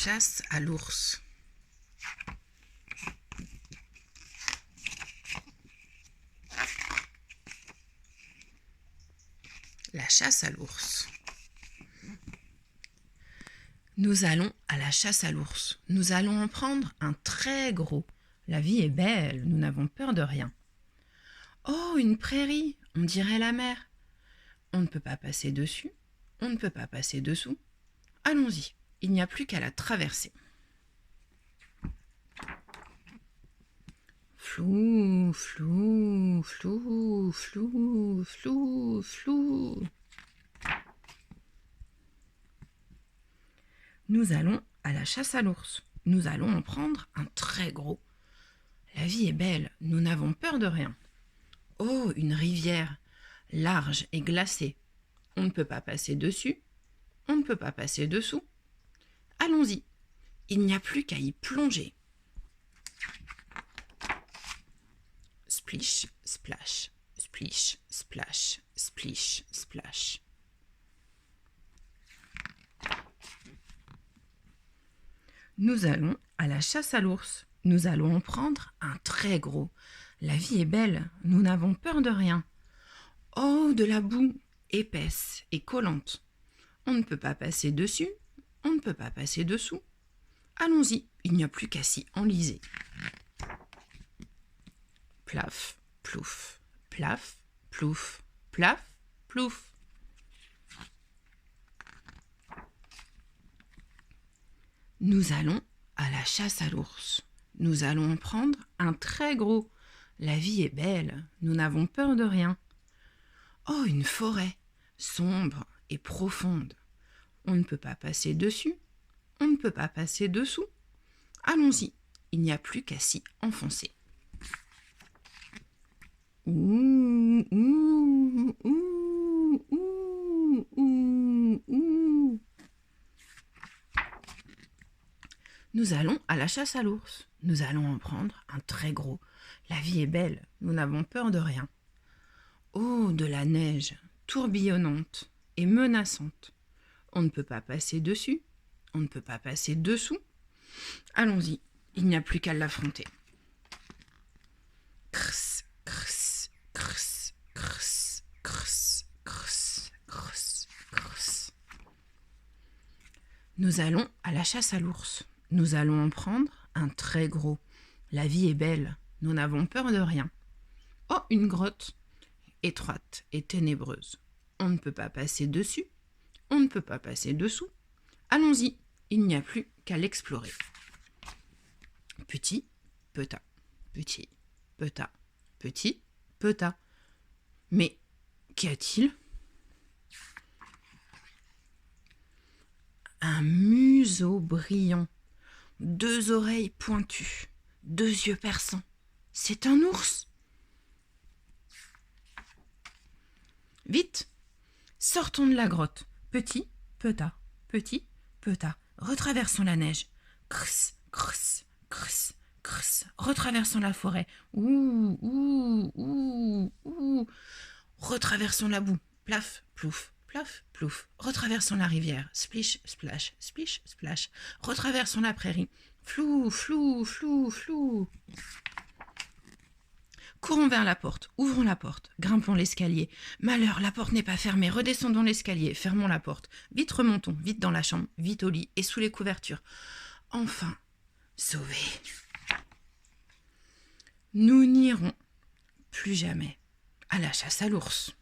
chasse à l'ours. La chasse à l'ours. Nous allons à la chasse à l'ours. Nous allons en prendre un très gros. La vie est belle, nous n'avons peur de rien. Oh, une prairie, on dirait la mer. On ne peut pas passer dessus, on ne peut pas passer dessous. Allons-y, il n'y a plus qu'à la traverser. Flou, flou, flou, flou, flou, flou. Nous allons à la chasse à l'ours. Nous allons en prendre un très gros. La vie est belle, nous n'avons peur de rien. Oh, une rivière, large et glacée. On ne peut pas passer dessus, on ne peut pas passer dessous. Allons-y, il n'y a plus qu'à y plonger. Splish, splash, splish, splash, splish, splash. Nous allons à la chasse à l'ours. Nous allons en prendre un très gros. La vie est belle, nous n'avons peur de rien. Oh, de la boue, épaisse et collante. On ne peut pas passer dessus, on ne peut pas passer dessous. Allons-y, il n'y a plus qu'à s'y enliser. Plaf, plouf, plaf, plouf, plaf, plouf. Nous allons à la chasse à l'ours. Nous allons en prendre un très gros. La vie est belle, nous n'avons peur de rien. Oh, une forêt, sombre et profonde. On ne peut pas passer dessus, on ne peut pas passer dessous. Allons-y, il n'y a plus qu'à s'y enfoncer. Ouh, ouh, ouh, ouh, ouh, ouh. Nous allons à la chasse à l'ours. Nous allons en prendre un très gros. La vie est belle, nous n'avons peur de rien. Oh, de la neige, tourbillonnante et menaçante. On ne peut pas passer dessus, on ne peut pas passer dessous. Allons-y, il n'y a plus qu'à l'affronter. Crss, crss, crss, crss, crss, crss, crss, crss. Nous allons à la chasse à l'ours. Nous allons en prendre un très gros. La vie est belle, nous n'avons peur de rien. Oh, une grotte, étroite et ténébreuse. On ne peut pas passer dessus, on ne peut pas passer dessous. Allons-y, il n'y a plus qu'à l'explorer. Petit, petit, petit, petit, petit, petit. Mais qu'y a-t-il ? Un museau brillant, 2 oreilles pointues, 2 yeux perçants. C'est un ours. Vite, sortons de la grotte. Petit, petit, petit, petit. Retraversons la neige. Crss, crss, crss, crss. Retraversons la forêt. Ouh, ouh, ouh, ouh. Retraversons la boue. Plaf, plouf, plaf, plouf. Retraversons la rivière. Splish, splash, splish, splash. Retraversons la prairie. Flou, flou, flou, flou. Courons vers la porte, ouvrons la porte, grimpons l'escalier. Malheur, la porte n'est pas fermée, redescendons l'escalier, fermons la porte. Vite remontons, vite dans la chambre, vite au lit et sous les couvertures. Enfin, sauvés. Nous n'irons plus jamais à la chasse à l'ours.